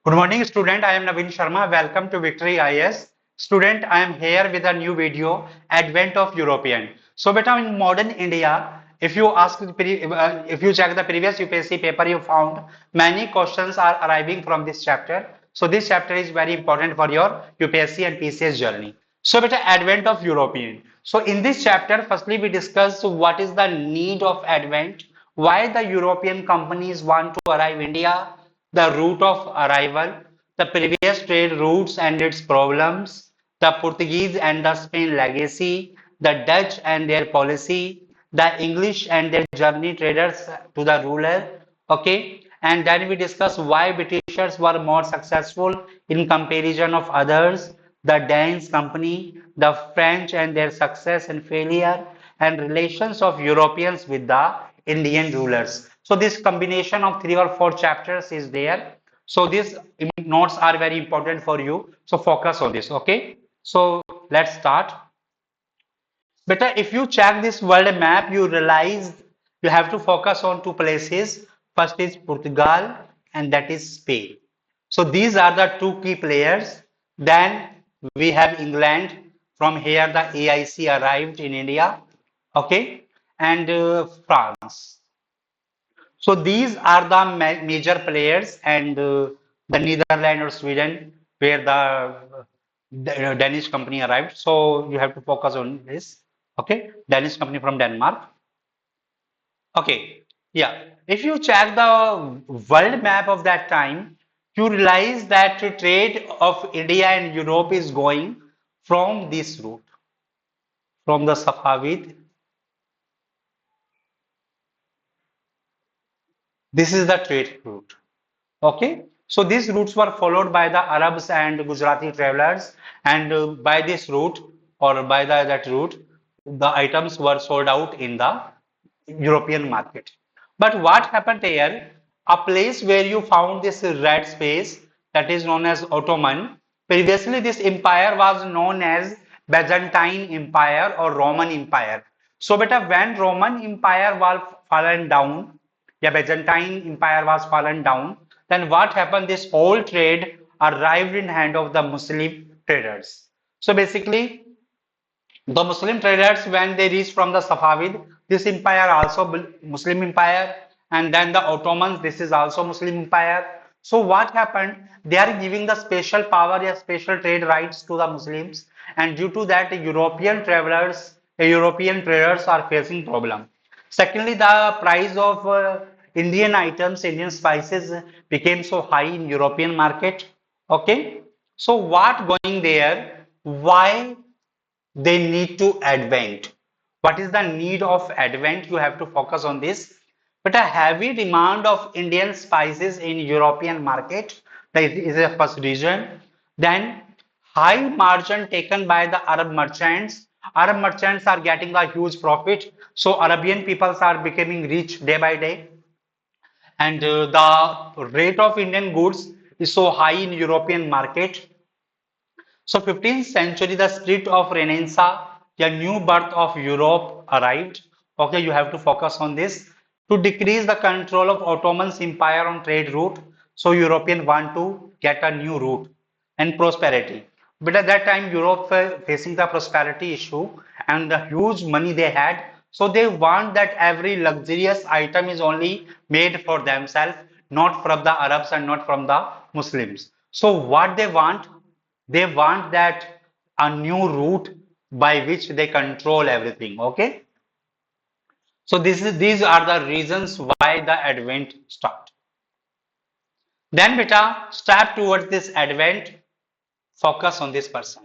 Good morning, student. I am Naveen Sharma. Welcome to Victory IS. Student, I am here with a new video, Advent of European. So, beta, in modern India, if you check the previous UPSC paper, you found many questions are arriving from this chapter. So, this chapter is very important for your UPSC and PCS journey. So, beta, Advent of European. So, in this chapter, firstly, we discuss what is the need of Advent, why the European companies want to arrive India, the route of arrival, the previous trade routes and its problems, the Portuguese and the Spain legacy, the Dutch and their policy, the English and their journey traders to the ruler. Okay, and then we discuss why Britishers were more successful in comparison of others, the Danes company, the French and their success and failure, and relations of Europeans with the Indian rulers. So this combination of 3 or 4 chapters is there. So these notes are very important for you. So focus on this. Okay. So let's start. Beta, if you check this world map, you realize you have to focus on two places. First is Portugal and that is Spain. So these are the two key players. Then we have England. From here, the AIC arrived in India. Okay. And France. So these are the major players, and the Netherlands or Sweden, where the Danish company arrived. So you have to focus on this. Okay, Danish company from Denmark. Okay, yeah. If you check the world map of that time, you realize that the trade of India and Europe is going from this route, from the Safavid. This is the trade route. Okay, so these routes were followed by the Arabs and Gujarati travelers, and by this route or by that route, the items were sold out in the European market. But what happened here? A place where you found this red space that is known as Ottoman. Previously, this empire was known as Byzantine Empire or Roman Empire. So, beta, when Roman Empire was fallen down, yeah, Byzantine Empire was fallen down, then what happened? This whole trade arrived in hand of the Muslim traders. So basically, the Muslim traders, when they reached from the Safavid, this empire also Muslim empire, and then the Ottomans, this is also Muslim empire. So what happened? They are giving the special power, yeah, special trade rights to the Muslims, and due to that, European traders are facing problem. Secondly, the price of Indian items, Indian spices became so high in European market. Okay, so what going there? Why they need to advent? What is the need of advent? You have to focus on this. But a heavy demand of Indian spices in European market, that is the first reason. Then high margin taken by the Arab merchants. Arab merchants are getting a huge profit. So Arabian peoples are becoming rich day by day. And the rate of Indian goods is so high in European market. So 15th century, the spirit of Renaissance, a new birth of Europe arrived. Okay, you have to focus on this. To decrease the control of Ottoman Empire on trade route, so European want to get a new route and prosperity. But at that time, Europe were facing the prosperity issue and the huge money they had. So they want that every luxurious item is only made for themselves, not from the Arabs and not from the Muslims. So what they want? They want that a new route by which they control everything. Okay. So these are the reasons why the advent start. Then beta, step towards this advent, focus on this person.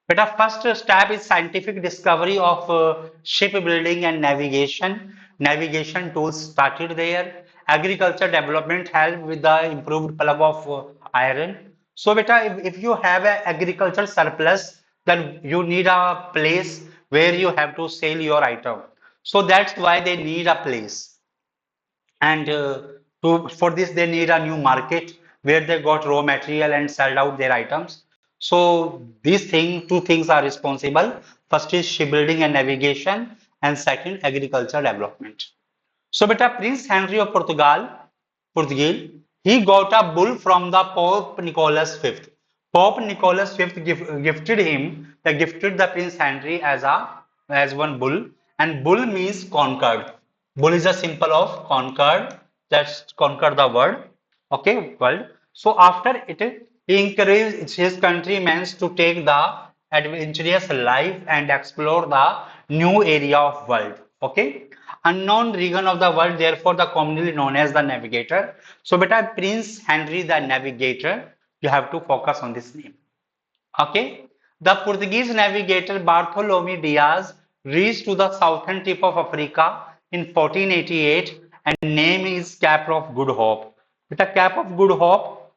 Beta, first step is scientific discovery of shipbuilding and navigation. Navigation tools started there. Agriculture development helped with the improved plug of iron. So, beta, if you have an agricultural surplus, then you need a place where you have to sell your item. So that's why they need a place. And for this, they need a new market where they got raw material and sold out their items. So two things are responsible. First is shipbuilding and navigation, and second, agriculture development. So, beta, Prince Henry of Portugal, Portugal, He got a bull from the Pope Nicholas V. Pope Nicholas V gifted the Prince Henry as one bull, and bull means conquered. Bull is a symbol of conquered. That's conquer the world. Okay, world. So after it, he encouraged his countrymen to take the adventurous life and explore the new area of world. Okay, unknown region of the world, therefore the commonly known as the navigator. So beta Prince Henry the Navigator, you have to focus on this name. Okay. The Portuguese navigator Bartholomew Diaz reached to the southern tip of Africa in 1488 and name is Cape of Good Hope. Beta Cape of Good Hope,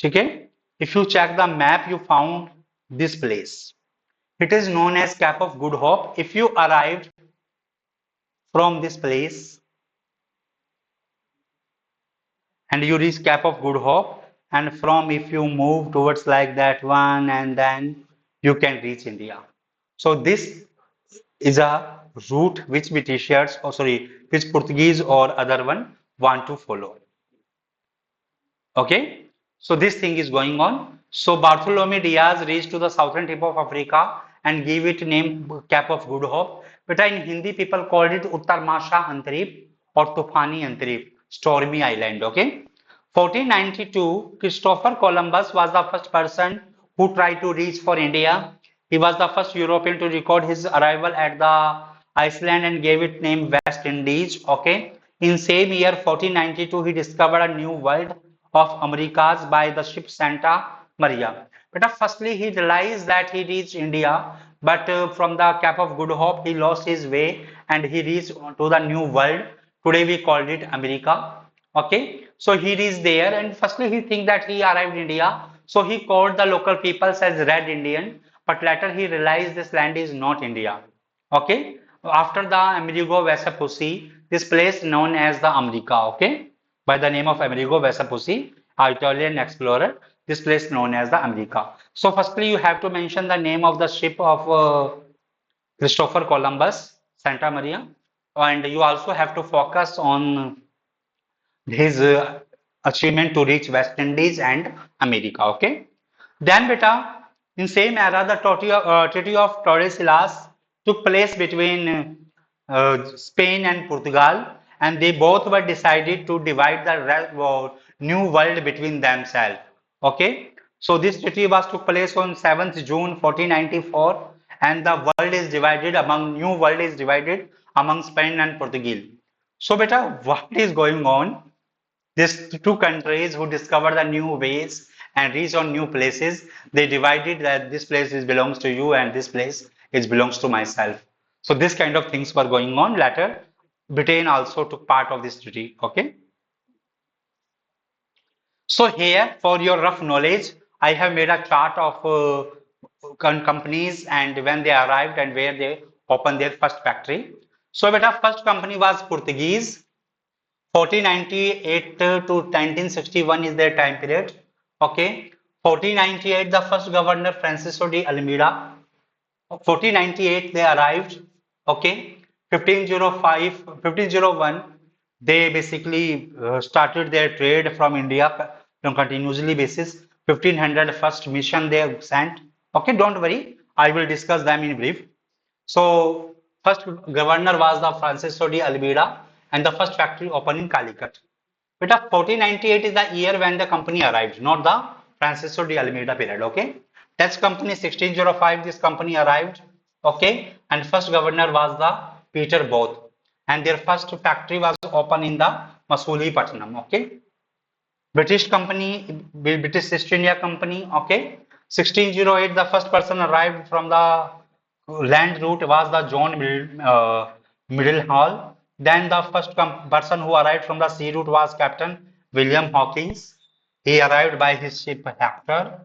okay? If you check the map, you found this place. It is known as Cape of Good Hope. If you arrived from this place, and you reach Cape of Good Hope, and from if you move towards like that one, and then you can reach India. So this is a route which Britishers, or sorry, which Portuguese or other one want to follow. Okay, so this thing is going on. So Bartholomew Diaz reached to the southern tip of Africa and gave it name Cape of Good Hope. But in Hindi, people called it Uttar Masha Antarip or Tufani Antarip, Stormy Island. Okay, 1492, Christopher Columbus was the first person who tried to reach for India. He was the first European to record his arrival at the Iceland and gave it name West Indies. Okay, in same year 1492, he discovered a new world of Americas by the ship Santa Maria. But firstly, he realized that he reached India, but from the Cape of Good Hope, he lost his way and he reached to the new world. Today we called it America. Okay, so he reached there, and firstly he think that he arrived in India, so he called the local peoples as Red Indian. But later he realized this land is not India. Okay, after the Amerigo Vespucci, this place known as the America. Okay, by the name of Amerigo Vespucci, an Italian explorer. This place known as the America. So firstly, you have to mention the name of the ship of Christopher Columbus, Santa Maria, and you also have to focus on his achievement to reach West Indies and America. Okay. Then, beta, in same era, the Treaty of Tordesillas took place between Spain and Portugal, and they both were decided to divide the new world between themselves. Okay, so this treaty was took place on 7th June 1494, and the world is divided among new world is divided among Spain and Portugal. So, beta, what is going on? These two countries who discovered the new ways and reach on new places, they divided that this place is belongs to you and this place is belongs to myself. So this kind of things were going on. Later, Britain also took part of this treaty. Okay. So here, for your rough knowledge, I have made a chart of companies and when they arrived and where they opened their first factory. So, beta, first company was Portuguese. 1498 to 1961 is their time period. Okay. 1498, the first governor Francisco de Almeida. 1498, they arrived. Okay. 1505, 1501, they basically started their trade from India on continuously basis. 1500, first mission they sent. Okay, don't worry. I will discuss them in brief. So, first governor was the Francisco de Almeida and the first factory opened in Calicut. But 1498 is the year when the company arrived, not the Francisco de Almeida period. Okay, that's company 1605. This company arrived. Okay, and first governor was the Peter Both, and their first factory was opened in the Masulipatanam. Okay, British company, British East India Company. Okay, 1608, the first person arrived from the land route was the John Middle Hall. Then the first person who arrived from the sea route was Captain William Hawkins. He arrived by his ship Hector.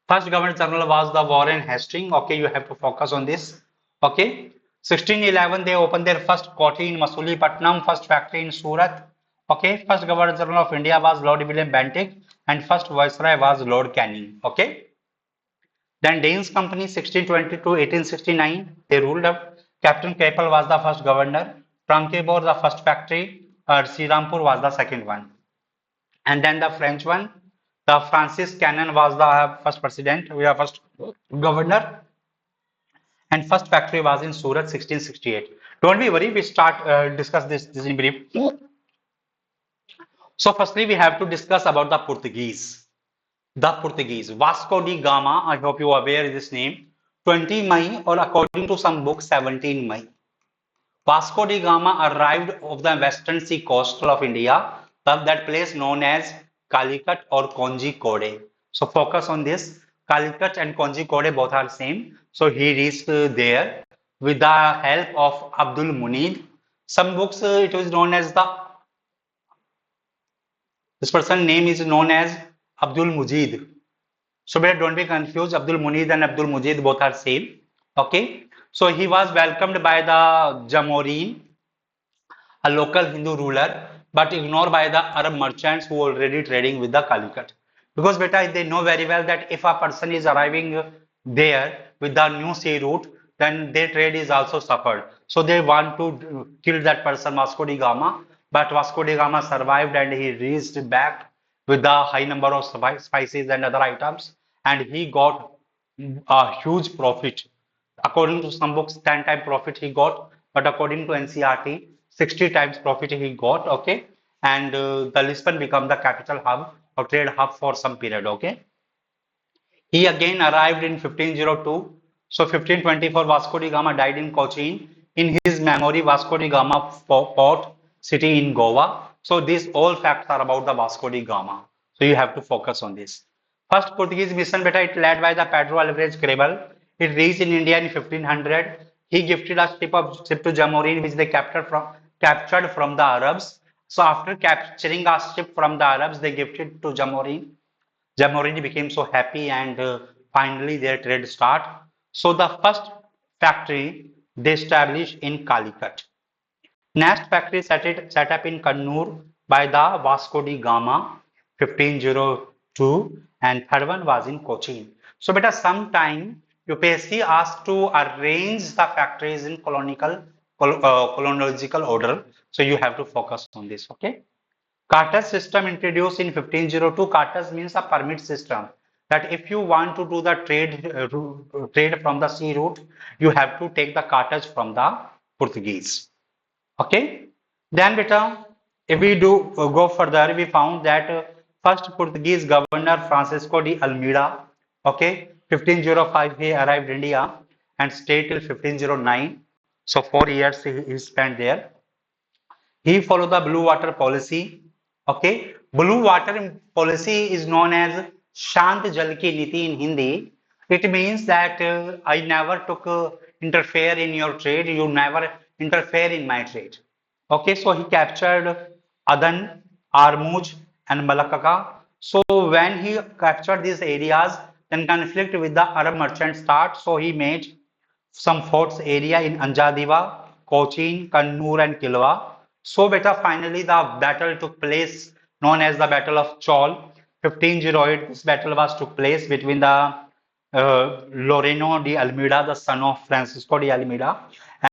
First Governor General was the Warren Hastings. Okay, you have to focus on this. Okay, 1611 they opened their first county in Masulipatanam, first factory in Surat. Okay, first Governor General of India was Lord William Bentinck, and first Viceroy was Lord Canning. Okay. Then Danes Company 1620 to 1869, they ruled up. Captain Keppel was the first governor. Trankebor the first factory. Srirampur was the second one. And then the French one, the Francis Cannon was the first president, we are first governor, and first factory was in Surat 1668. Don't be worried, we start discuss this in brief. So firstly, we have to discuss about the Portuguese. The Portuguese, Vasco da Gama, I hope you are aware of this name, 20 May or according to some books 17 May. Vasco da Gama arrived off the western sea coastal of India, that place known as Calicut or Konjikode. So focus on this. Calicut and Konjikode both are same. So he reached there with the help of Abdul Munid. Some books it was known as the this person name is known as Abdul Mujid. So better don't be confused. Abdul Munid and Abdul Mujid both are same. Okay. So he was welcomed by the Jamorin, a local Hindu ruler, but ignored by the Arab merchants who were already trading with the Calicut. Because beta, they know very well that if a person is arriving there with the new sea route, then their trade is also suffered. So they want to kill that person, Vasco da Gama. But Vasco da Gama survived and he reached back with the high number of spices and other items, and he got a huge profit. According to some books, 10 times profit he got, but according to NCRT, 60 times profit he got, okay? And the Lisbon become the capital hub or trade hub for some period, okay? He again arrived in 1502. So 1524, Vasco da Gama died in Cochin. In his memory, Vasco da Gama port city in Goa. So these all facts are about the Vasco da Gama. So you have to focus on this. First Portuguese mission, beta, it led by the Pedro Alvarez Cabral. It reached in India in 1500. He gifted a ship to Jamorin, which they captured from the Arabs. So after capturing a ship from the Arabs, they gifted to Jamorin. Jamorini became so happy and finally their trade start. So the first factory they established in Calicut. Next factory set up in Kannur by the Vasco da Gama 1502, and third one was in Cochin. So beta sometime UPSC asked to arrange the factories in chronological order. So you have to focus on this, okay? Carter's system introduced in 1502. Carter's means a permit system that if you want to do the trade from the sea route, you have to take the cartage from the Portuguese. Okay. Then beta, if we do go further, we found that first Portuguese governor Francisco de Almeida, okay, 1505 he arrived India and stayed till 1509. So 4 years he spent there. He followed the blue water policy. Okay, blue water policy is known as Shant Jal Ki Niti in Hindi. It means that I never took interfere in your trade. You never interfere in my trade. Okay, so he captured Adan, Armuj, and Malakaka. So when he captured these areas, then conflict with the Arab merchant start. So he made some forts area in Anjadiva, Cochin, Kannur, and Kilwa. So beta finally the battle took place known as the Battle of Chol. 1508, this battle was took place between the Loreno de Almeida, the son of Francisco de Almeida,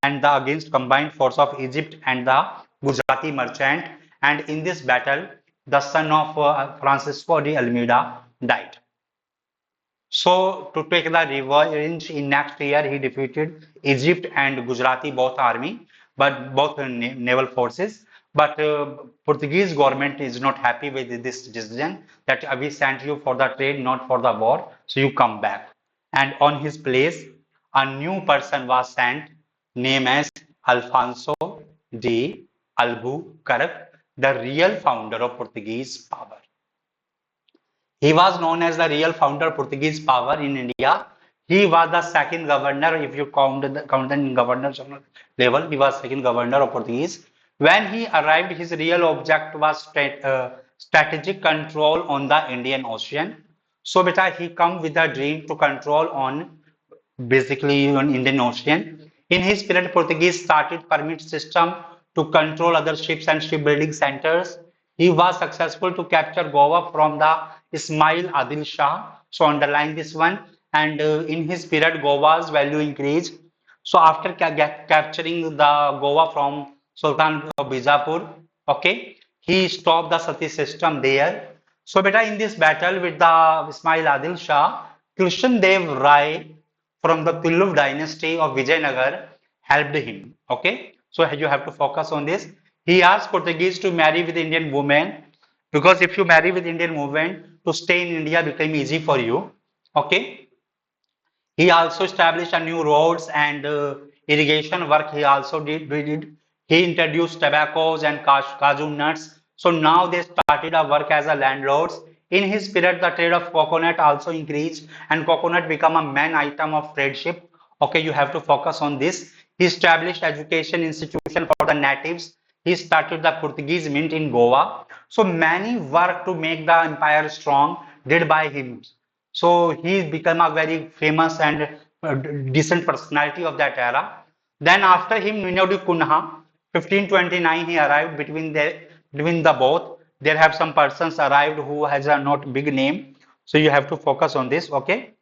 and the against combined force of Egypt and the Gujarati merchant. And in this battle, the son of Francisco de Almeida died. So to take the revenge in next year, he defeated Egypt and Gujarati both army, but both naval forces. But Portuguese government is not happy with this decision that we sent you for the trade, not for the war. So you come back. And on his place, a new person was sent, named as Alfonso de Albuquerque, the real founder of Portuguese power. He was known as the real founder of Portuguese power in India. He was the second governor, if you count the governor general level, he was second governor of Portuguese. When he arrived, his real object was strategic control on the Indian Ocean. So beta, he come with a dream to control on basically on Indian Ocean. In his period, Portuguese started permit system to control other ships and shipbuilding centers. He was successful to capture Goa from the Ismail Adil Shah. So underline this one. And in his period, Goa's value increased. So after capturing the Goa from Sultan of Bijapur, Okay, he stopped the Sati system there. So, beta, in this battle with the Ismail Adil Shah, Krishan Dev Rai from the Tulluv dynasty of Vijayanagar helped him. Okay, so you have to focus on this. He asked Portuguese to marry with Indian women because if you marry with Indian women, to stay in India became easy for you. Okay, he also established a new roads and irrigation work. He also did. He introduced tobaccos and cashew nuts. So now they started a work as a landlords. In his period, the trade of coconut also increased, and coconut become a main item of trade ship. Okay, you have to focus on this. He established education institution for the natives. He started the Portuguese mint in Goa. So many work to make the empire strong did by him. So he became a very famous and decent personality of that era. Then after him, Ninodi Kunha, 1529, he arrived between the both. There have some persons arrived who has a not big name. So you have to focus on this, okay?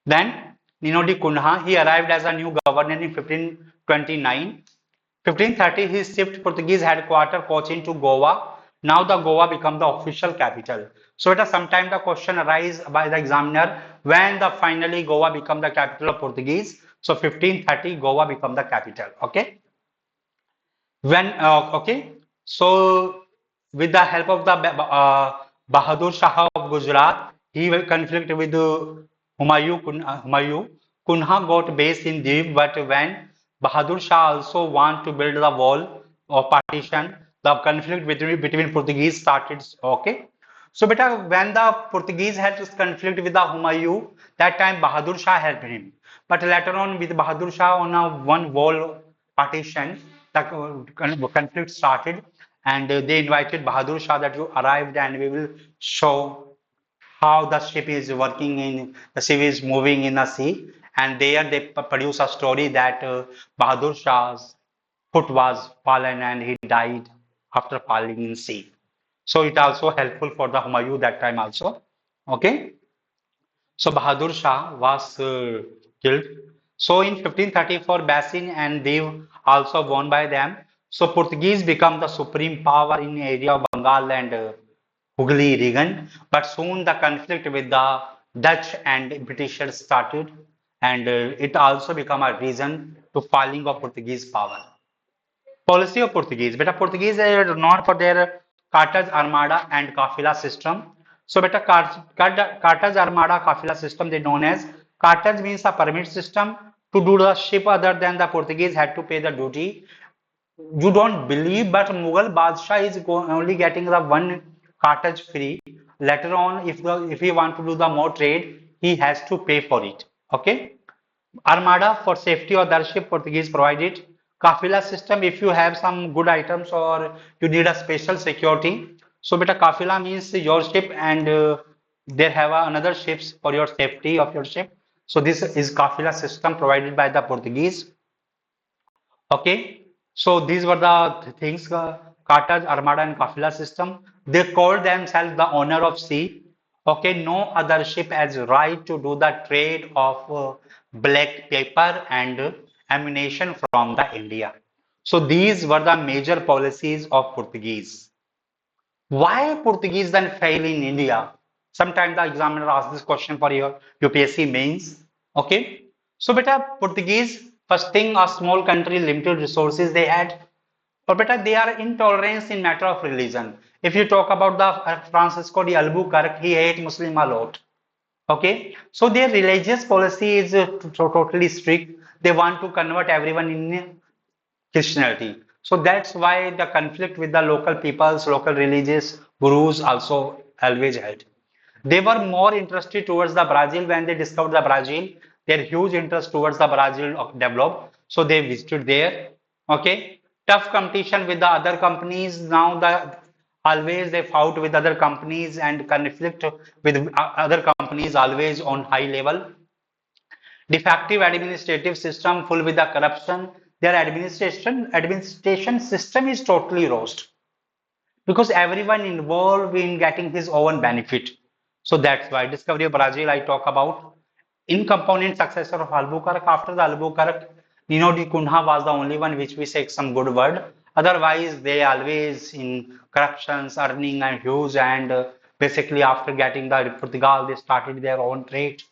Then Ninodi Kunha, he arrived as a new governor in 1529. 1530, he shifted Portuguese headquarters Cochin to Goa. Now the Goa become the official capital. So it is sometimes the question arise by the examiner when the finally Goa become the capital of Portuguese. So 1530 Goa become the capital. Okay. Okay, so with the help of the Bahadur Shah of Gujarat, he will conflict with Humayun. Kunha got base in Deep, but when Bahadur Shah also want to build the wall or partition, the conflict between Portuguese started. Okay, so beta, when the Portuguese had this conflict with the Humayun, that time Bahadur Shah helped him. But later on, with Bahadur Shah on a one wall partition, the conflict started, and they invited Bahadur Shah that you arrived, and we will show how the ship is working in the ship is moving in the sea. And there they produce a story that Bahadur Shah's foot was fallen and he died after falling in sea. So it also helpful for the Humayun that time also. Okay. So Bahadur Shah was killed. So in 1534, Basin and Div also won by them. So Portuguese become the supreme power in area of Bengal and Hooghly region. But soon the conflict with the Dutch and Britishers started, and it also become a reason to falling of Portuguese power. Policy of Portuguese. Beta Portuguese are known for their cartas armada and kafila system. So beta cartas armada kafila system they known as cartas means a permit system to do the ship other than the Portuguese had to pay the duty. You don't believe, but Mughal Badshah is only getting the one cartage free. Later on, if he want to do the more trade, he has to pay for it. Okay. Armada for safety of the ship, Portuguese provided. Kafila system, if you have some good items or you need a special security. So, beta kafila means your ship and there have another ships for your safety of your ship. So, this is kafila system provided by the Portuguese. Okay, so these were the things, Carthage, Armada, and Kafila system. They called themselves the owner of sea. Okay, no other ship has right to do the trade of black paper and ammunition from the India. So these were the major policies of Portuguese. Why Portuguese then fail in India? Sometimes the examiner asks this question for your UPSC mains. Okay. So beta Portuguese, first thing a small country, limited resources they had. But beta they are intolerance in matter of religion. If you talk about the Francisco de Albuquerque, he hate Muslim a lot. Okay. So their religious policy is totally strict. They want to convert everyone in Christianity. So that's why the conflict with the local peoples, local religious gurus also always had. They were more interested towards the Brazil when they discovered the Brazil. Their huge interest towards the Brazil developed. So they visited there. Okay. Tough competition with the other companies. Now the always they fought with other companies and conflict with other companies always on high level. Defective administrative system full with the corruption. Their administration system is totally roast because everyone involved in getting his own benefit. So that's why discovery of Brazil I talk about. Incomponent successor of Albuquerque. After the Albuquerque, Nino de Cunha was the only one which we say some good word. Otherwise, they always in corruptions, earning and huge, and basically after getting the Portugal, they started their own trade.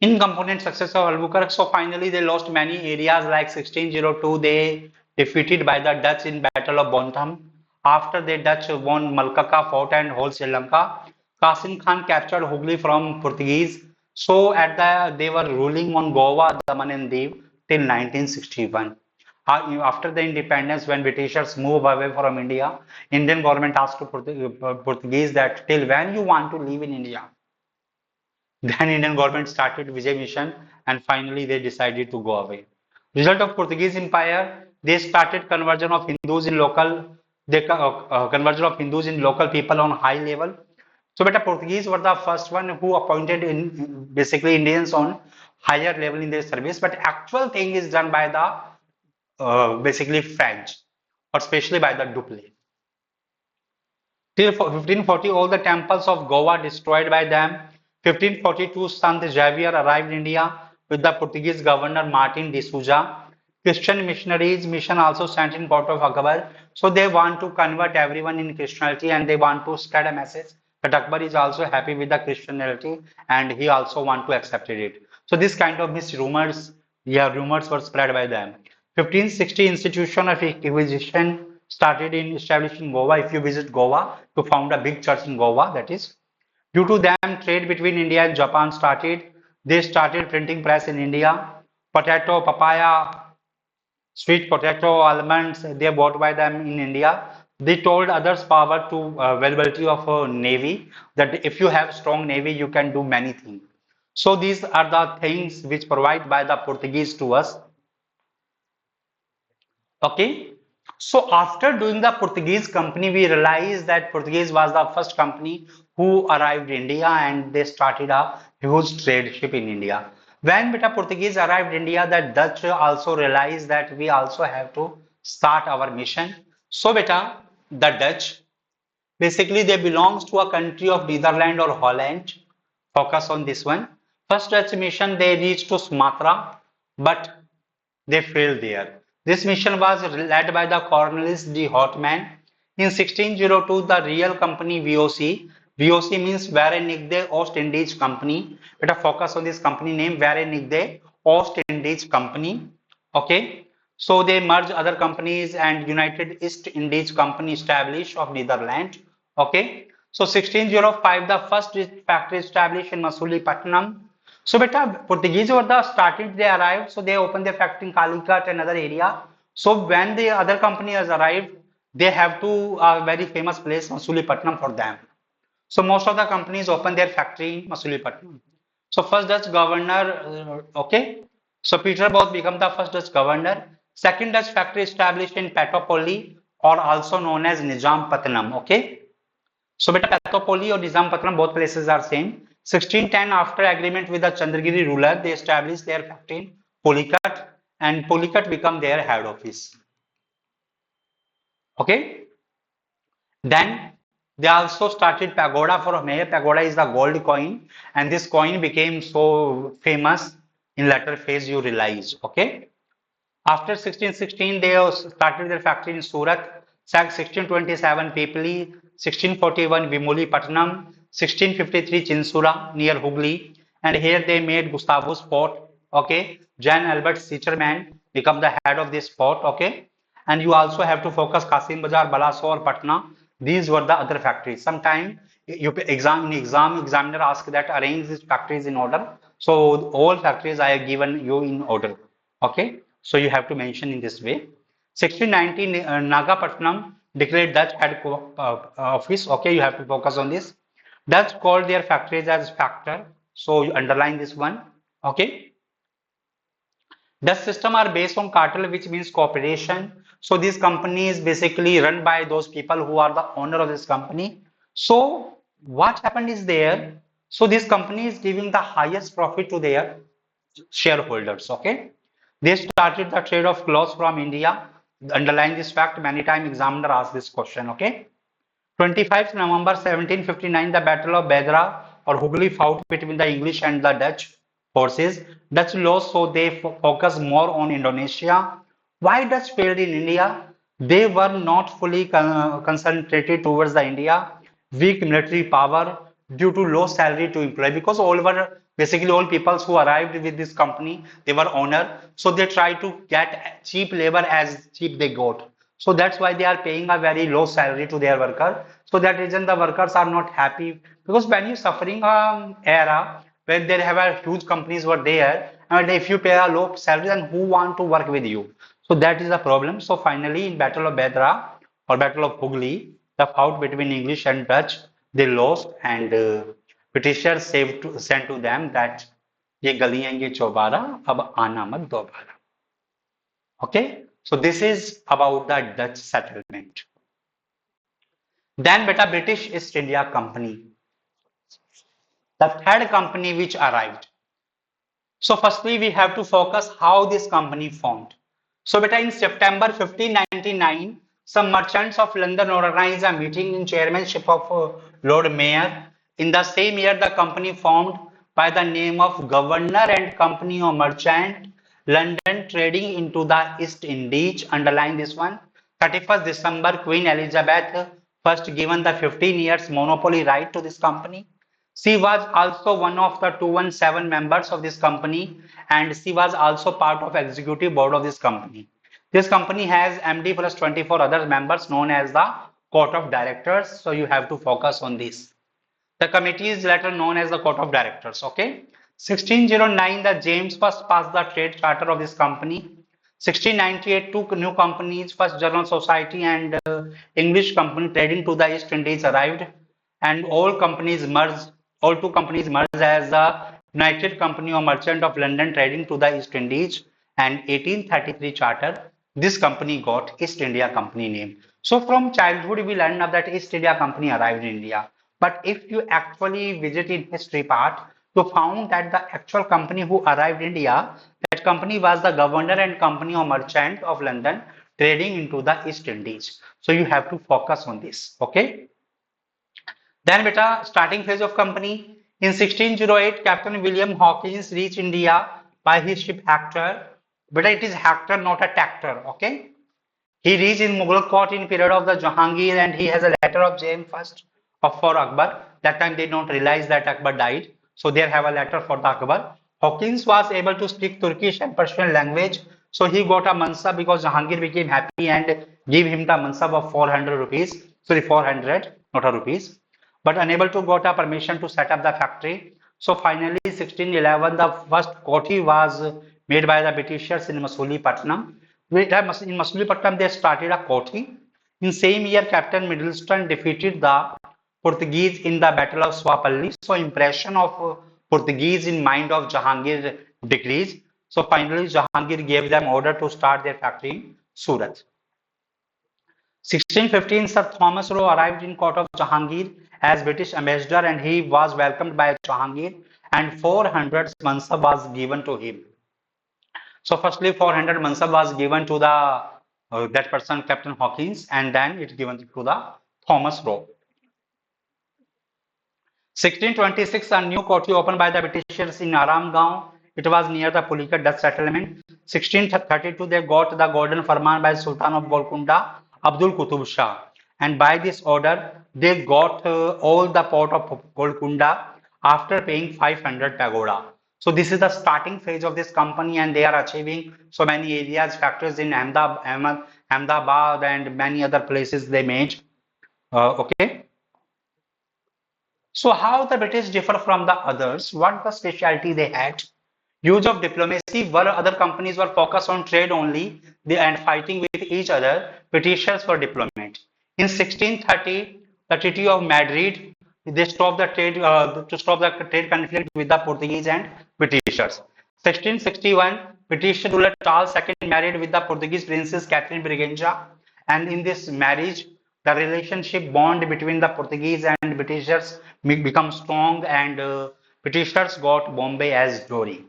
In component success of Albuquerque, so finally they lost many areas like 1602. They defeated by the Dutch in Battle of Bontham. After the Dutch won Malacca fort and whole Sri Lanka, Qasim Khan captured Hooghly from Portuguese. So at they were ruling on Goa, Daman and Diu till 1961. After the independence, when Britishers moved away from India, Indian government asked to Portuguese that till when you want to live in India. Then Indian government started Vijay mission and finally they decided to go away. Result of Portuguese Empire, they started conversion of Hindus in local, conversion of Hindus in local people on high level. So beta Portuguese were the first one who appointed in basically Indians on higher level in their service, but actual thing is done by the basically French or especially by the Dupleix. Till 1540, all the temples of Goa destroyed by them. 1542, Sant Xavier arrived in India with the Portuguese governor Martin de Souza. Christian missionaries mission also sent in court of Akbar. So they want to convert everyone in Christianity and they want to spread a message. But Akbar is also happy with the Christianity and he also want to accept it. So this kind of rumors, yeah, rumors were spread by them. 1560 institution of Inquisition started in established in Goa. If you visit Goa, to found a big church in Goa, that is. Due to them, trade between India and Japan started. They started printing press in India. Potato, papaya, sweet potato, almonds, they are bought by them in India. They told others power to availability of a navy that if you have strong navy, you can do many things. So these are the things which provide by the Portuguese to us. Okay. So after doing the Portuguese company, we realized that Portuguese was the first company who arrived in India and they started a huge trade ship in India. When beta Portuguese arrived in India, the Dutch also realized that we also have to start our mission. So beta, the Dutch, basically they belongs to a country of Netherlands or Holland. Focus on this one. First Dutch mission, they reached to Sumatra, but they failed there. This mission was led by the Cornelis de Houtman. In 1602, the real company VOC, VOC means Verenigde Oost Indies Company. Better focus on this company name, Verenigde Oost Indies Company. Okay. So they merged other companies and United East Indies Company established of Netherlands. Okay. So 1605, the first factory established in Masulipatam. So beta Portuguese were the started they arrived, so they opened their factory in Calicut and other area. So when the other company has arrived, they have to a very famous place Masulipatam for them. So most of the companies open their factory in Masulipatam. So first Dutch governor, okay. So Peter both become the first Dutch governor. Second Dutch factory established in Petopoli or also known as Nijampatnam, okay. So beta Petopoli or Nizampatnam, both places are same. 1610, after agreement with the Chandragiri ruler, they established their factory in Pulicat and Pulicat become their head office. Okay. Then they also started pagoda for May. Pagoda is the gold coin and this coin became so famous in later phase you realize. Okay. After 1616, they started their factory in Surat. 1627, Pipli. 1641, Vimuli Patnam. 1653, Chinsura near Hooghly. And here they made Gustavus Fort. Okay. Jan Albert Sicherman become the head of this fort. Okay. And you also have to focus Kasim Bazar, Balasore, Patna. These were the other factories. Sometime you examiner ask that arrange these factories in order. So all factories I have given you in order. Okay. So you have to mention in this way. 1619, Nagapatnam declared Dutch head office. Okay, you have to focus on this. Dutch called their factories as factor. So you underline this one. Okay. The system are based on cartel, which means cooperation. So this company is basically run by those people who are the owner of this company. So what happened is there. So this company is giving the highest profit to their shareholders. Okay. They started the trade of clothes from India. Underline this fact. Many times examiner asked this question. Okay. 25th November 1759, the Battle of Bedra or Hooghly fought between the English and the Dutch forces. Dutch lost, so they focus more on Indonesia. Why Dutch failed in India? They were not fully concentrated towards the India, weak military power due to low salary to employ because all were basically all people who arrived with this company, they were owner. So they try to get cheap labor as cheap they got. So that's why they are paying a very low salary to their worker. So that reason the workers are not happy because when you suffering era where there have a huge companies were there and if you pay a low salary then who want to work with you? So that is the problem. So finally in Battle of Bedra or Battle of Hugli, the fight between English and Dutch, they lost and Britishers sent to them that ये गलियां ये चौबारा अब आना मत दोबारा. Okay, so this is about the Dutch settlement. Then beta British East India Company, the third company which arrived. So firstly, we have to focus how this company formed. So beta in September 1599, some merchants of London organized a meeting in chairmanship of Lord Mayor. In the same year, the company formed by the name of Governor and Company of Merchant London trading into the East Indies. Underline this one. 31st December, Queen Elizabeth first given the 15 years monopoly right to this company. She was also one of the 217 members of this company and she was also part of executive board of this company. This company has MD plus 24 other members known as the court of directors. So you have to focus on this. The committee is later known as the court of directors. Okay. 1609, the James first passed the trade charter of this company. 1698, two new companies, First General Society and English Company trading to the East Indies arrived, and all two companies merged as the United Company of Merchant of London trading to the East Indies. And 1833 charter, this company got East India Company name. So from childhood we learn that East India Company arrived in India. But if you actually visit in history part, you found that the actual company who arrived in India, that company was the Governor and Company of Merchant of London trading into the East Indies. So you have to focus on this. Okay. Then beta, starting phase of company. In 1608, Captain William Hawkins reached India by his ship Hector. Beta, it is Hector, not a tractor. Okay. He reached in Mughal court in period of the Jahangir and he has a letter of James first of for Akbar. That time they don't realize that Akbar died. So they have a letter for the Akbar. Hawkins was able to speak Turkish and Persian language. So he got a mansab because Jahangir became happy and gave him the mansab of 400 rupees. Sorry, 400, not a rupees. But unable to got a permission to set up the factory. So finally, 1611, the first koti was made by the Britishers in Masulipatam. In Masulipatam, they started a koti. In same year, Captain Middleton defeated the Portuguese in the Battle of Swapalli. So impression of Portuguese in mind of Jahangir decreased. So finally, Jahangir gave them order to start their factory in Surat. 1615, Sir Thomas Roe arrived in court of Jahangir as British ambassador and he was welcomed by Jahangir and 400 mansab was given to him. So firstly 400 mansab was given to the that person Captain Hawkins and then it given to the Thomas Roe. 1626, a new courthouse opened by the Britishers in Aramgaon. It was near the Pulicat Dutch settlement. 1632, they got the golden farman by Sultan of Golconda, Abdul Qutub Shah. And by this order, they got all the port of Golconda after paying 500 pagoda. So this is the starting phase of this company and they are achieving so many areas, factories in Ahmedabad and many other places they made. Okay. So how the British differ from the others? What the specialty they had? Use of diplomacy, where other companies were focused on trade only and fighting with each other. Britishers were diplomat. In 1630, the Treaty of Madrid, they stopped the trade to stop the trade conflict with the Portuguese and Britishers. 1661, British ruler Charles II married with the Portuguese princess Catherine Braganza, and in this marriage, the relationship bond between the Portuguese and Britishers become strong, and Britishers got Bombay as glory.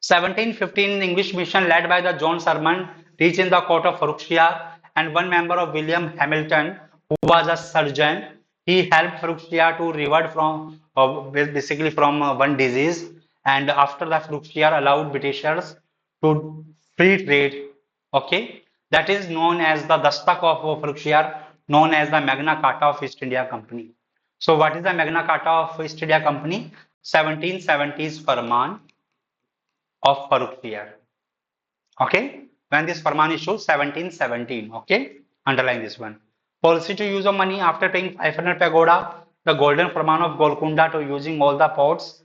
1715, English mission led by the John Sharman reached in the court of Farrukhsiyar, and one member of William Hamilton, who was a surgeon, he helped Farrukhsiyar to revert from basically from one disease. And after the Farrukhsiyar allowed Britishers to free trade Okay, that is known as the Dastak of Farukshiyar, known as the Magna Carta of East India Company. So what is the Magna Carta of East India Company? 1770s Farman of Farukshiyar. Okay, when this Farman issued 1717. Okay, underline this one. Policy to use of money after paying 500 pagoda, the Golden Farman of Golconda to using all the ports.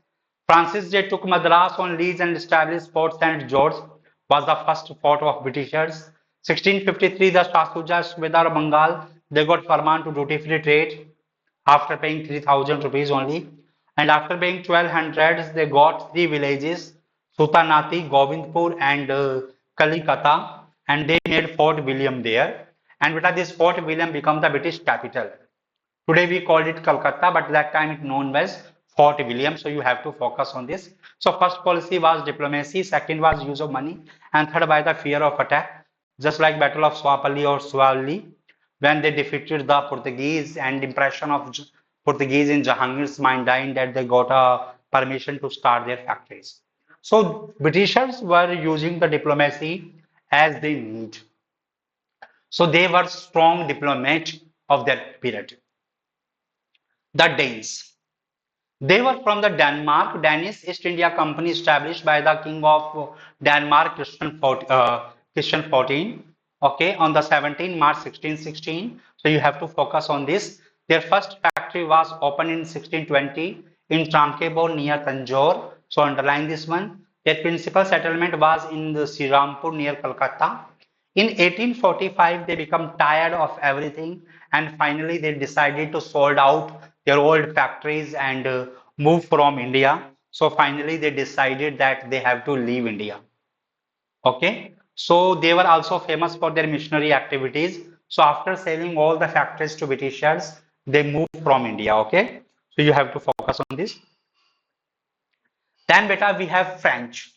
Francis J took Madras on lease and established Fort St. George was the first fort of Britishers. 1653, the Shasuja Subedar of Bengal, they got Farman to duty-free trade after paying 3000 rupees only. And after paying 1200, they got three villages, Sutanati, Govindpur, and Kalikata, and they made Fort William there. And with this Fort William become the British capital. Today we called it Calcutta, but that time it known as Fort William. So you have to focus on this. So first policy was diplomacy, second was use of money, and third by the fear of attack. Just like Battle of Swapali or Swali, when they defeated the Portuguese and impression of Portuguese in Jahangir's mind died that they got a permission to start their factories. So Britishers were using the diplomacy as they need. So they were strong diplomats of that period. The Danes. They were from the Denmark, Danish East India Company established by the King of Denmark, Christian 14, okay, on the 17 March 1616. So you have to focus on this. Their first factory was opened in 1620 in Trankebor near Tanjore. So underline this one. Their principal settlement was in the Srirampur near Kolkata. In 1845, they become tired of everything and finally they decided to sold out their old factories and move from India. So finally they decided that they have to leave India. Okay. So they were also famous for their missionary activities. So after selling all the factories to Britishers, they moved from India. Okay. So you have to focus on this. Then beta we have French.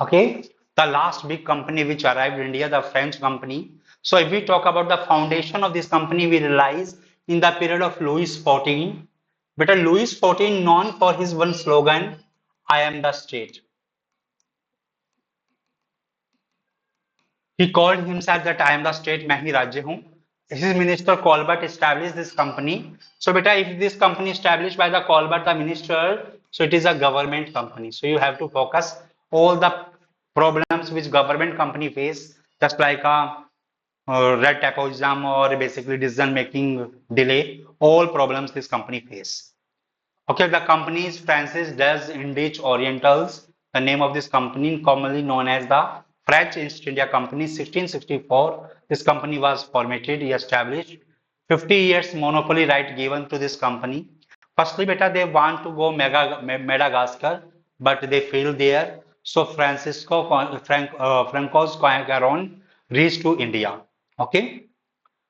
Okay, the last big company which arrived in India, the French company. So if we talk about the foundation of this company, we realize in the period of Louis XIV, but Louis XIV known for his one slogan, I am the state. He called himself that I am the state, मैं ही राज्य हूँ. His minister Colbert established this company. So beta, if this company established by the Colbert, the minister, so it is a government company. So you have to focus all the problems which government company face, just like a red tapeism or basically decision making delay, all problems this company face. Okay, the company is Francis des Indes Orientals. The name of this company, commonly known as the French East India Company, 1664. This company was formed, established. 50 years monopoly right given to this company. Firstly, beta, they want to go Madagascar, but they failed there. So Francois Garon reached to India. Okay.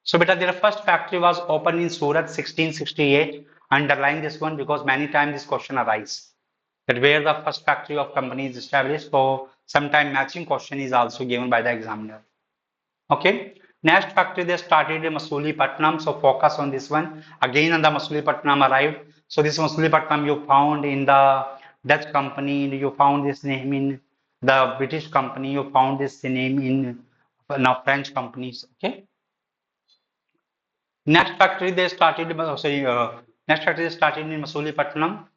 So beta, their first factory was opened in Surat 1668. Underline this one because many times this question arises that where the first factory of company is established. So sometime matching question is also given by the examiner. Okay. Next factory they started in Masulipatam. So focus on this one. Again, on the Masulipatam arrived. So this Masulipatam you found in the Dutch company. You found this name in the British company. You found this name in now French companies. Okay. Next factory they started, next factory they started in Masulipatam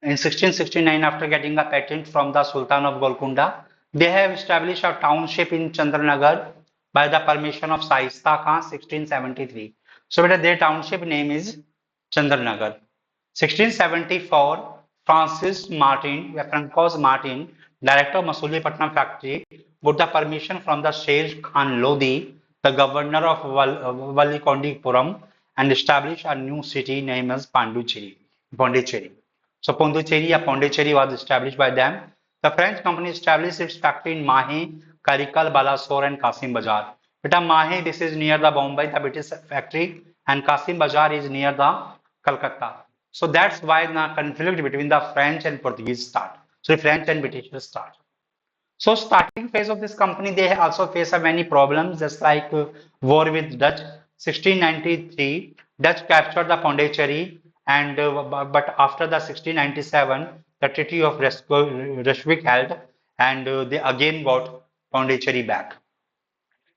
in 1669 after getting a patent from the Sultan of Golconda. They have established a township in Chandranagar by the permission of Shaista Khan 1673. So their township name is Chandranagar. 1674, Francis Martin, Francois Martin, director of Masulipatam factory, got the permission from the Sher Khan Lodi, the governor of Valikondipuram, and established a new city named as Pondicherry. So Pondicherry was established by them. The French company established its factory in Mahe, Karikal, Balasore, and Kasim Bazar. Beta Mahe, this is near the Bombay, the British factory, and Kasim Bazar is near the Calcutta. So that's why the conflict between the French and Portuguese start. So the French and British start. So starting phase of this company, they also face a many problems, just like war with Dutch. 1693, Dutch captured the Pondicherry, and but after the 1697, the Treaty of Ryswick held, and they again got Pondicherry back.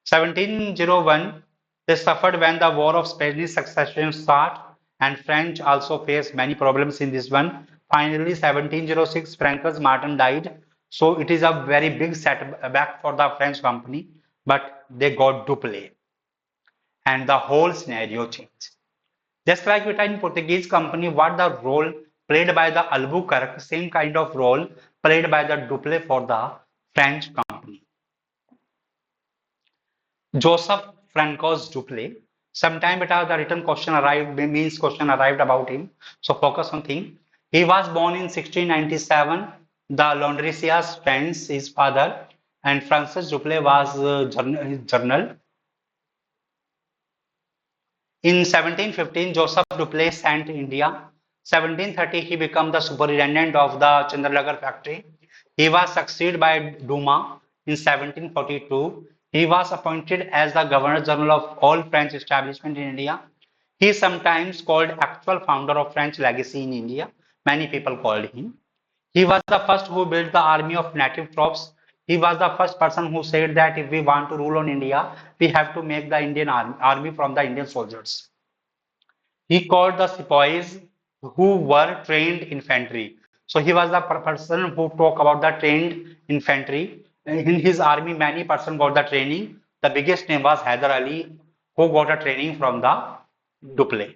1701, they suffered when the War of Spanish Succession started, and French also faced many problems in this one. Finally, 1706, Francois Martin died, so it is a very big setback for the French company, but they got Dupleix, and the whole scenario changed. Just like with in Portuguese company, what the role played by the Albuquerque, same kind of role played by the Dupleix for the French company. Joseph Francois Dupleix. Sometime it has the written question arrived, means question arrived about him. So focus on thing. He was born in 1697. The Laundricias friends, his father, and Francis Dupleix was his journal. In 1715, Joseph Dupleix sent to India. 1730, he became the superintendent of the Chandranagar factory. He was succeeded by Duma in 1742. He was appointed as the Governor General of all French establishment in India. He is sometimes called actual founder of French legacy in India. Many people called him. He was the first who built the army of native troops. He was the first person who said that if we want to rule on India, we have to make the Indian army from the Indian soldiers. He called the sepoys who were trained infantry. So he was the person who talked about the trained infantry. In his army, many person got the training. The biggest name was Hyder Ali, who got a training from the Dupleix.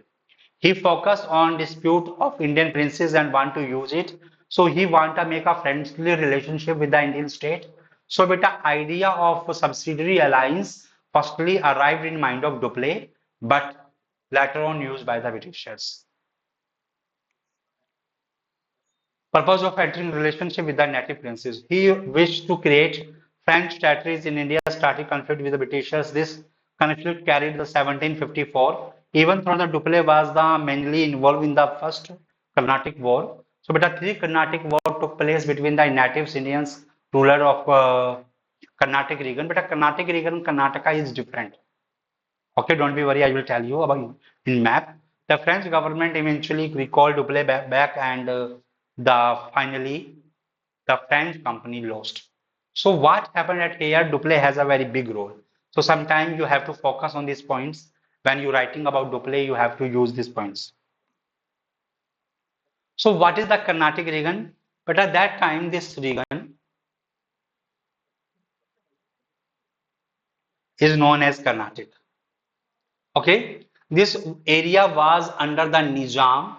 He focused on dispute of Indian princes and want to use it. So he want to make a friendly relationship with the Indian state. So with the idea of a subsidiary alliance firstly arrived in mind of Dupleix, but later on used by the Britishers. Purpose of entering relationship with the native princes. He wished to create French territories in India, started conflict with the Britishers. This conflict carried the 1754. Even though the Dupleix was the mainly involved in the first Carnatic War. So, but the three Carnatic War took place between the natives, Indians, ruler of Carnatic region. But a Carnatic region, Karnataka is different. Okay, don't be worried, I will tell you about in map. The French government eventually recalled Dupleix back and the finally the French company lost. So what happened at here? Dupleix has a very big role. So sometimes you have to focus on these points. When you're writing about Dupleix, you have to use these points. So what is the Carnatic region? But at that time, this region is known as Carnatic. Okay, this area was under the Nizam.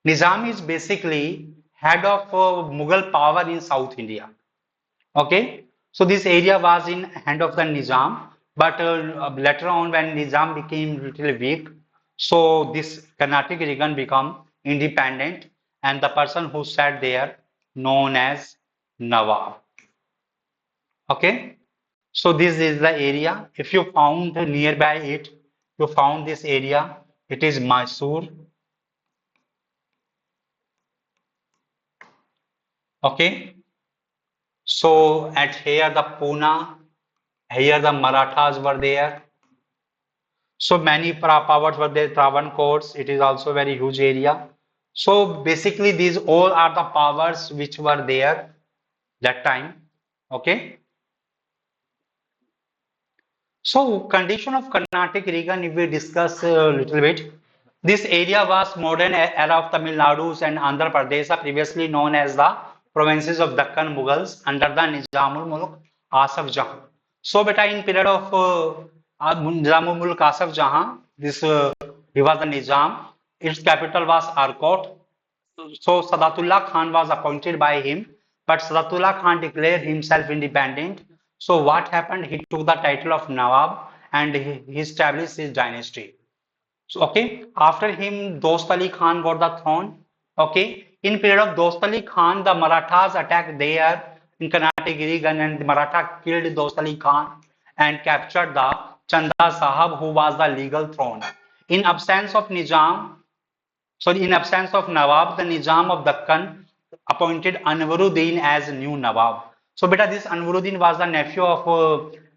Nizam is basically head of Mughal power in South India. Okay, so this area was in hand of the Nizam, but later on when Nizam became little weak, so this Carnatic region become independent, and the person who sat there known as Nawab. Okay, so this is the area. If you found nearby it, you found this area. It is Mysore. Okay, so at here the Pune, here the Marathas were there. So many powers were there, Travancore, it is also a very huge area. So basically these all are the powers which were there that time. Okay. So condition of Carnatic region, if we discuss a little bit, this area was modern era of Tamil Nadu and Andhra Pradesh, previously known as the provinces of Deccan Mughals under the Nizamul Mulk Asaf Jahan. So beta in period of Nizamul Mulk Asaf Jahan, this he was the Nizam. Its capital was Arcot. So Sadatullah Khan was appointed by him, but Sadatullah Khan declared himself independent. So what happened? He took the title of Nawab and he established his dynasty. So okay, after him, Dost Ali Khan got the throne. Okay, in period of Dost Ali Khan, the Marathas attacked there in Carnatic region and the Maratha killed Dost Ali Khan and captured the Chanda Sahab, who was the legal throne. In absence of Nizam, sorry, in absence of Nawab, the Nizam of Deccan appointed Anwaruddin as new Nawab. So, beta, this Anwaruddin was the nephew of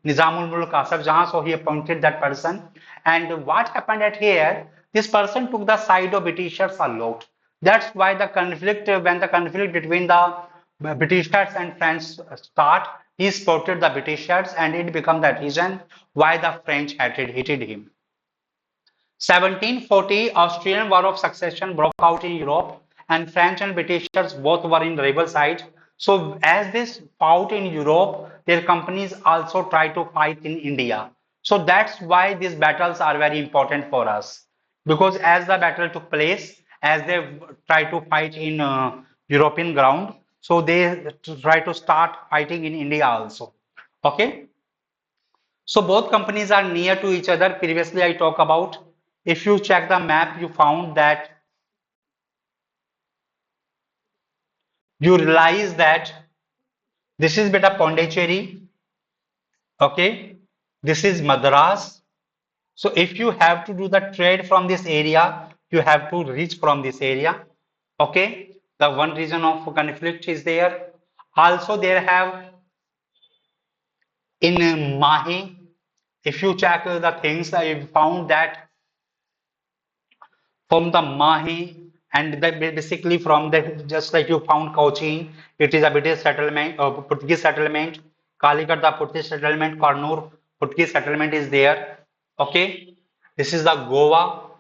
Nizamul Mulk Asaf Jahan, so he appointed that person. And what happened at here? This person took the side of Britishers a lot. That's why the conflict, when the conflict between the Britishers and French start, he supported the Britishers and it became the reason why the French hated him. 1740 Austrian War of Succession broke out in Europe and French and Britishers both were in rival sides. So as this fought in Europe, their companies also try to fight in India. So that's why these battles are very important for us. Because as the battle took place, as they try to fight in European ground, so they try to start fighting in India also. Okay. So both companies are near to each other. Previously, I talked about. If you check the map, you found that you realize that this is beta Pondicherry. Okay, this is Madras. So if you have to do the trade from this area, you have to reach from this area. Okay, the one reason of conflict is there. Also, there have in Mahi. If you check the things, I found that from the Mahi and basically from the just like you found Cochin, it is a British settlement, Portuguese settlement. Calicut, the Portuguese settlement, Kannur, Portuguese settlement is there. Okay, this is the Goa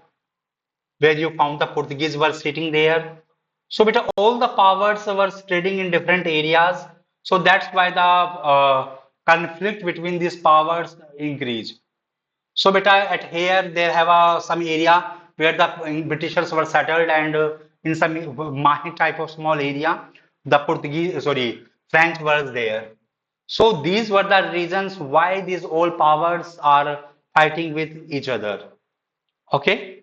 where you found the Portuguese were sitting there. So, beta, all the powers were trading in different areas. So that's why the conflict between these powers increased. So beta at here there have some area where the Britishers were settled and in some Mahi type of small area the French was there. So these were the reasons why these all powers are fighting with each other. Okay,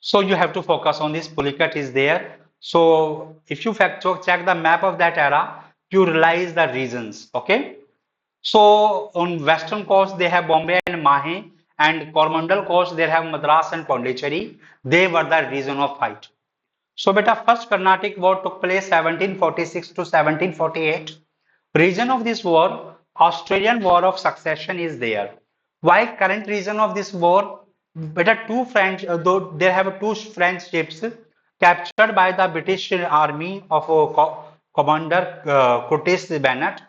so you have to focus on this. Pulicat is there. So if you fact check the map of that era, you realize the reasons. Okay. So on western coast they have Bombay and Mahe, and Coromandel coast they have Madras and Pondicherry. They were the reason of fight. So beta first Carnatic War took place 1746 to 1748. Reason of this war, Australian War of Succession is there. Why current reason of this war? Beta two French, though there have two French ships captured by the British army of Commander Curtis Bennett.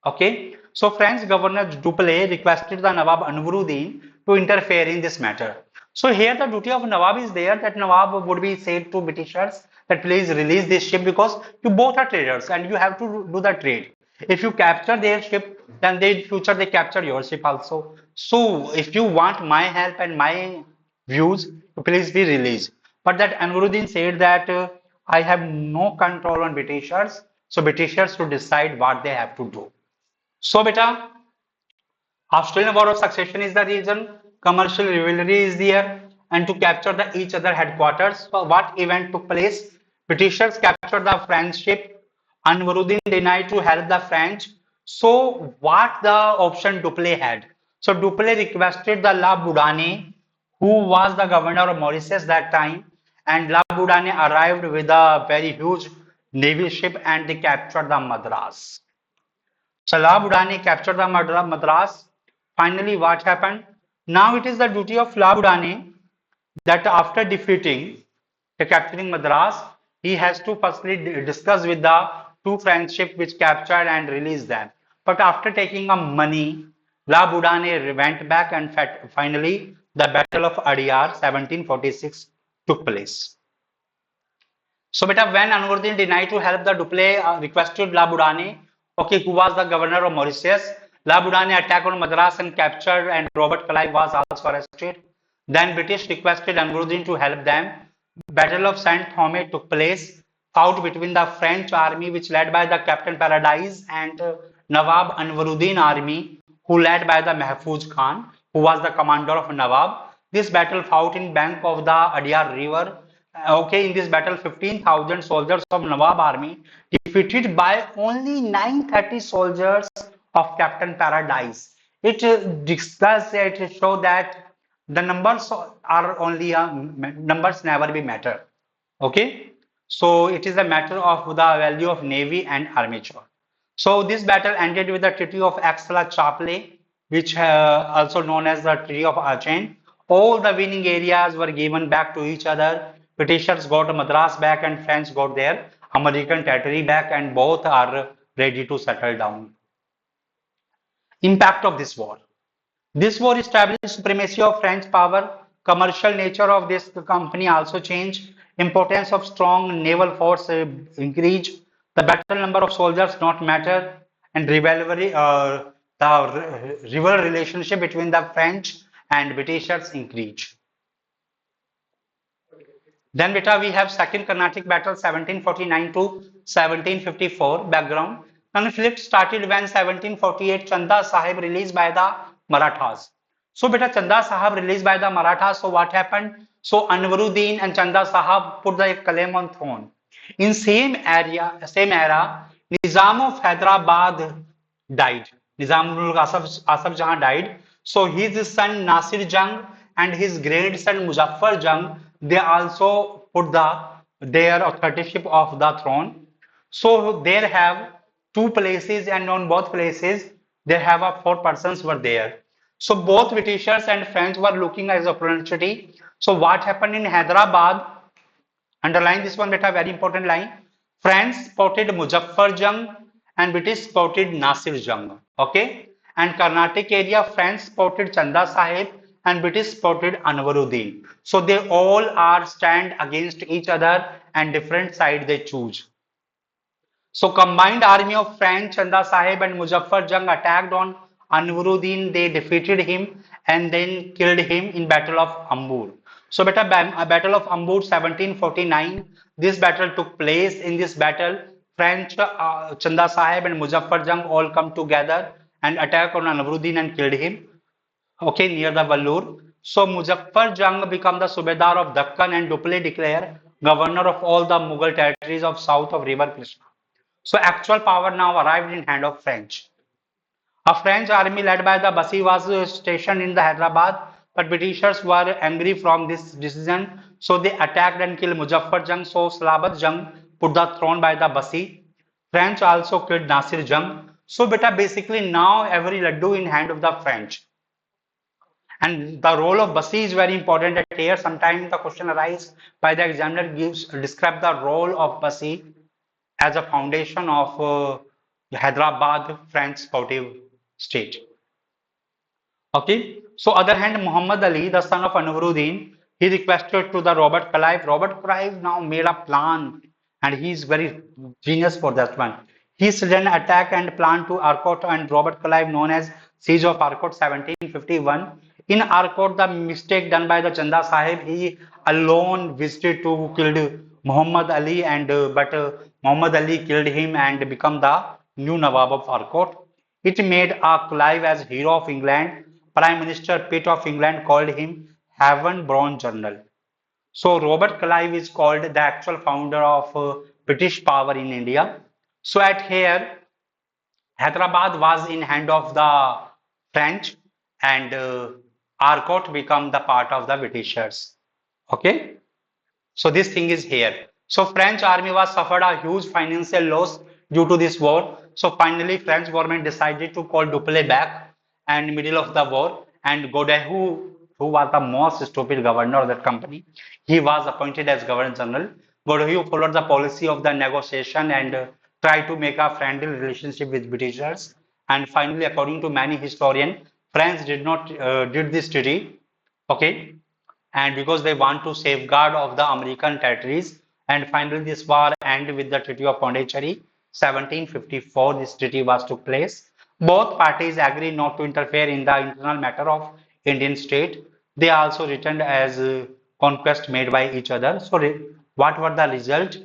Okay, so French Governor Dupleix requested the Nawab Anwaruddin to interfere in this matter. So here the duty of Nawab is there that Nawab would be said to Britishers that please release this ship because you both are traders and you have to do the trade. If you capture their ship, then they in future they capture your ship also. So if you want my help and my views, please be released. But that Anwaruddin said that I have no control on Britishers, so Britishers should decide what they have to do. So beta, Australian War of Succession is the reason, commercial rivalry is there, and to capture the each other headquarters. So what event took place? Britishers captured the French ship. Anwaruddin denied to help the French. So what the option Dupleix had? So Dupleix requested the La Bourdonnais, who was the governor of Mauritius that time, and La Bourdonnais arrived with a very huge navy ship and they captured the Madras. Salabudani captured the Madras. Finally, what happened? Now it is the duty of Labudani that after defeating the capturing Madras, he has to firstly discuss with the two French ships which captured and released them. But after taking a money, Labudani went back and finally the Battle of Adyar 1746 took place. So beta when Anwaruddin denied to help the Dupleix requested La Bourdonnais, okay, who was the governor of Mauritius. La Bourdonnais attacked on Madras and captured and Robert Clive was also arrested. Then British requested Anwaruddin to help them. Battle of Saint Thome took place, fought between the French army which led by the Captain Paradise and Nawab Anwaruddin army who led by the Mahfuz Khan who was the commander of Nawab. This battle fought in bank of the Adyar river. Okay, in this battle, 15,000 soldiers of Nawab army defeated by only 930 soldiers of Captain Paradise. It it show that the numbers are only numbers never be matter. Okay, so it is a matter of the value of navy and armature. So this battle ended with the Treaty of Aix-la-Chapelle, which also known as the Treaty of Aachen. All the winning areas were given back to each other. Britishers got Madras back and French got their American territory back, and both are ready to settle down. Impact of this war. This war established supremacy of French power. Commercial nature of this company also changed. Importance of strong naval force increased. The battle number of soldiers not matter, and the rival relationship between the French and Britishers increased. Then beta we have Second Carnatic Battle 1749 to 1754 background. Conflict started when 1748 Chanda Sahib released by the Marathas. So beta Chanda Sahib released by the Marathas. So what happened? So Anwaruddin and Chanda Sahib put the claim on throne. In same era, Nizam of Hyderabad died. Nizamul Asaf Jahan died. So his son Nasir Jung and his grandson Muzaffar Jung, they also put their authorship of the throne. So there have two places, and on both places there have four persons were there. So both Britishers and French were looking as opportunity. So what happened in Hyderabad? Underline this one, beta, very important line. France spotted Muzaffar Jung and British spotted Nasir Jung. Okay. And Carnatic area, France spotted Chanda Sahib and British spotted Anwaruddin. So they all are stand against each other and different side they choose. So combined army of French, Chanda Sahib and Muzaffar Jung attacked on Anwaruddin. They defeated him and then killed him in Battle of Ambur. So a Battle of Ambur 1749. This battle took place. In this battle, French Chanda Sahib and Muzaffar Jung all come together and attack on Anwaruddin and killed him. Okay, near the Vallur. So Muzaffar Jung became the Subedar of Dakkan and Dupleix declared governor of all the Mughal territories of south of River Krishna. So actual power now arrived in hand of French. A French army led by the Basi was stationed in the Hyderabad, but Britishers were angry from this decision, so they attacked and killed Muzaffar Jung. So Salabat Jung put the throne by the Basi. French also killed Nasir Jung. So beta basically now every laddu in hand of the French. And the role of Basi is very important at here. Sometimes the question arises by the examiner gives describe the role of Basi as a foundation of Hyderabad French sportive state. Okay, so other hand, Muhammad Ali, the son of Anwaruddin, he requested to the Robert Clive. Robert Clive now made a plan, and he is very genius for that one. He sudden attack and plan to Arcot and Robert Clive, known as Siege of Arcot 1751. In Arcot, the mistake done by the Chanda Sahib, he alone visited to kill Muhammad Ali, and Muhammad Ali killed him and become the new Nawab of Arcot. It made a Clive as hero of England. Prime Minister Pitt of England called him Heaven Born General. So Robert Clive is called the actual founder of British power in India. So at here, Hyderabad was in hand of the French, and Arcot become the part of the Britishers. Okay. So this thing is here. So French army was suffered a huge financial loss due to this war. So finally French government decided to call Dupleix back and middle of the war, and Godin, who was the most stupid governor of that company, he was appointed as governor general. Godin followed the policy of the negotiation and tried to make a friendly relationship with Britishers. And finally, according to many historians, France did not did this treaty. Okay, and because they want to safeguard of the American territories. And finally, this war ended with the Treaty of Pondicherry, 1754. This treaty was took place. Both parties agreed not to interfere in the internal matter of Indian state. They also returned as conquest made by each other. So, what were the result?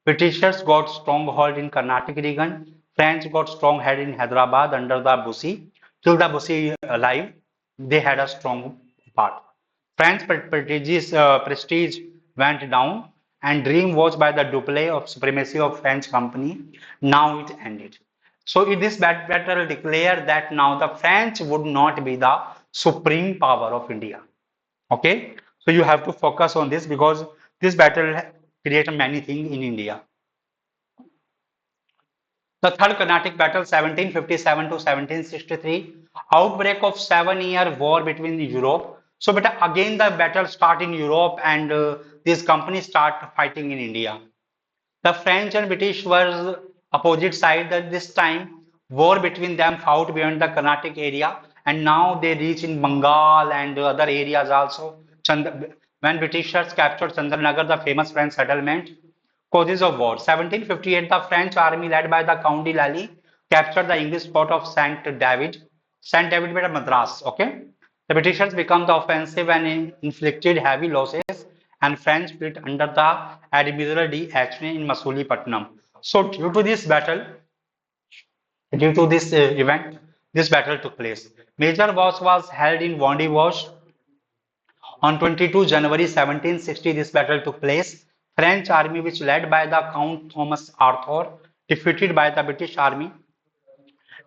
Britishers got stronghold in Carnatic region. French got strong head in Hyderabad under the Bussy. Till the Bussy alive, they had a strong part. French prestige went down, and dream was by the Dupleix of supremacy of French company. Now it ended. So in this battle declared that now the French would not be the supreme power of India. Okay, so you have to focus on this because this battle created many things in India. The Third Carnatic Battle 1757 to 1763, outbreak of 7-year war between Europe. So but again the battle start in Europe, and these companies start fighting in India. The French and British were opposite side. That this time war between them fought beyond the Carnatic area, and now they reach in Bengal and other areas also. When Britishers captured Chandranagar, the famous French settlement, causes of war. 1758, the French army led by the Count de Lally captured the English port of Saint David beta Madras. Okay, the Britishers become the offensive and inflicted heavy losses, and French fleet under the Admiral D. Hatchway in Masulipatam. So due to this event, this battle took place. Major was held in Wandiwash on 22 January 1760. This battle took place. French army, which led by the Count Thomas Arthur, defeated by the British army,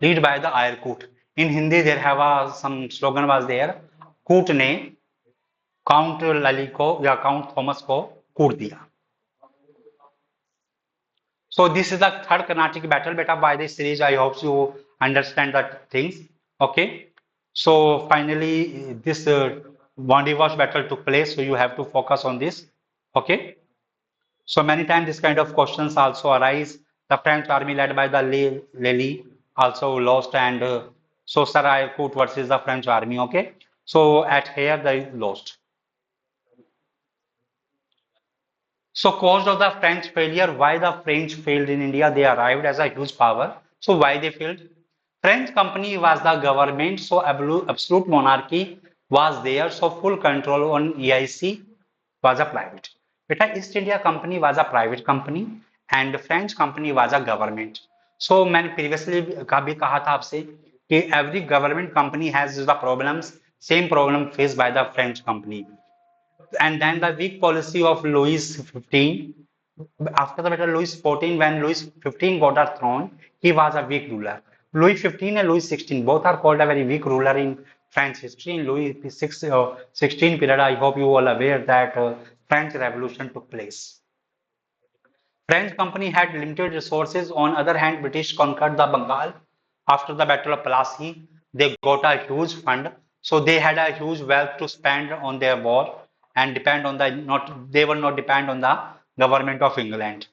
led by the Iroquois. In Hindi, there have some slogan was there. कूट ने count लली को या count Thomas को कूट दिया. So this is the third Carnatic battle beta by this series. I hope you understand that things. Okay. So finally this Wandiwash battle took place. So you have to focus on this. Okay. So many times this kind of questions also arise. The French army led by the Lely also lost, and so Sarai Court versus the French army. Okay. So at here they lost. So caused of the French failure, why the French failed in India? They arrived as a huge power. So why they failed? French company was the government, so absolute monarchy was there, so full control on EIC was a private. Beta East India Company was a private company and French company was a government. So मैंने previously का भी कहा था आपसे कि every government company has the problems, same problem faced by the French company. And then the weak policy of Louis XV. After the battle Louis XIV, when Louis XV got a throne, he was a weak ruler. Louis XV and Louis XVI both are called a very weak ruler in French history. In Louis XVI period, I hope you all aware that French Revolution took place. French company had limited resources. On other hand, British conquered the Bengal. After the Battle of Plassey, they got a huge fund. So they had a huge wealth to spend on their war and depend on the not they will not depend on the government of England.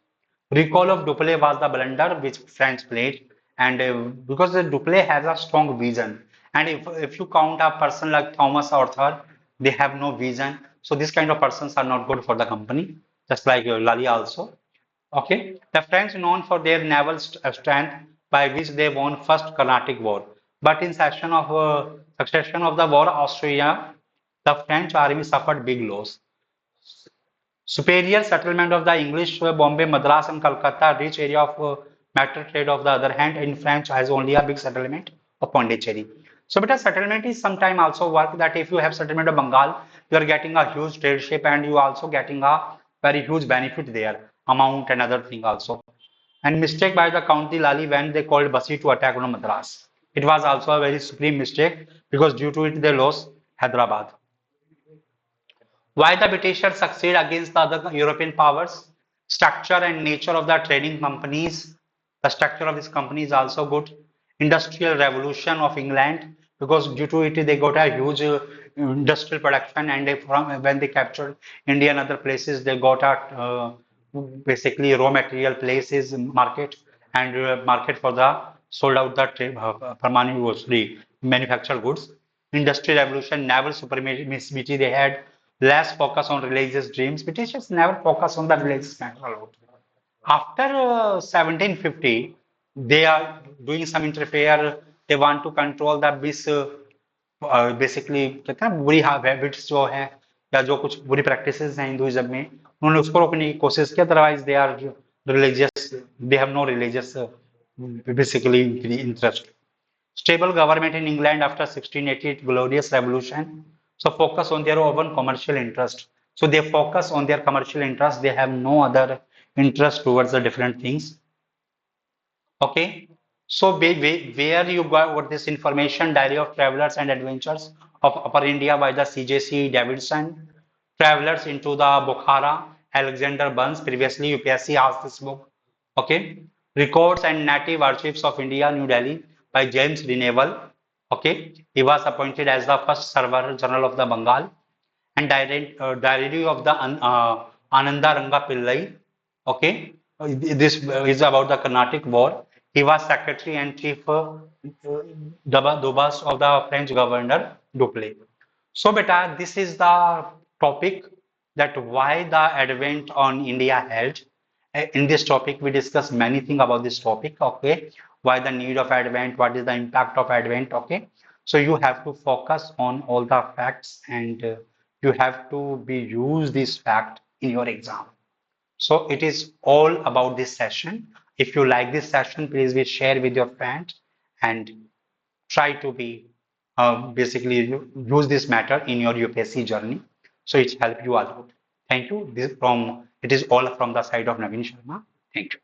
Recall of Dupleix was the blunder which French played, and because the Dupleix has a strong vision, and if you count a person like Thomas Arthur, they have no vision. So this kind of persons are not good for the company, just like Lally also. Okay, the French known for their naval strength by which they won First Carnatic War. But in succession of the war, Austria, the French army suffered big loss. Superior settlement of the English Bombay, Madras, and Calcutta, rich area of metal trade. Of the other hand, in French has only a big settlement of Pondicherry. So, but a settlement is sometime also work that if you have settlement of Bengal, you are getting a huge trade ship and you also getting a very huge benefit there, amount and other thing also. And mistake by the County Lally when they called Basi to attack on Madras. It was also a very supreme mistake because due to it they lost Hyderabad. Why the Britishers succeed against the other European powers? Structure and nature of the trading companies. The structure of this company is also good. Industrial revolution of England, because due to it they got a huge industrial production, and from when they captured India and other places they got a basically raw material places market, and market for the sold out the permanent manufactured goods. Industrial revolution, naval supremacy they had, less focus on religious dreams. Britishers never focus on the religious matter a lot. After 1750, they are doing some interfere. They want to control the this basically कहते हैं ना बुरी habits जो है या जो कुछ बुरी प्रैक्टिसेस हैं हिंदुइज्म में उन्होंने उसको रोकने की कोशिश की. Otherwise they are religious, they have no religious basically interest. Stable government in England after 1688 glorious revolution. So focus on their own commercial interest. So they focus on their commercial interest. They have no other interest towards the different things. Okay. So where you got this information, Diary of Travelers and Adventures of Upper India by the CJC Davidson. Travelers into the Bukhara, Alexander Burns. Previously UPSC asked this book. Okay. Records and Native Archives of India, New Delhi by James Reneval. Okay. He was appointed as the first Server General of the Bengal. And Diary of the Ananda Ranga Pillai. Okay. This is about the Carnatic War. He was secretary and chief Dubas of the French governor Dupleix. So, beta, this is the topic that why the advent on India held. In this topic, we discuss many things about this topic. Okay, why the need of advent, what is the impact of advent. Okay, so you have to focus on all the facts and you have to be use this fact in your exam. So it is all about this session. If you like this session, please be share with your friends and try to be basically use this matter in your UPSC journey. So it help you a lot. Thank you. This from it is all from the side of Naveen Sharma. Thank you.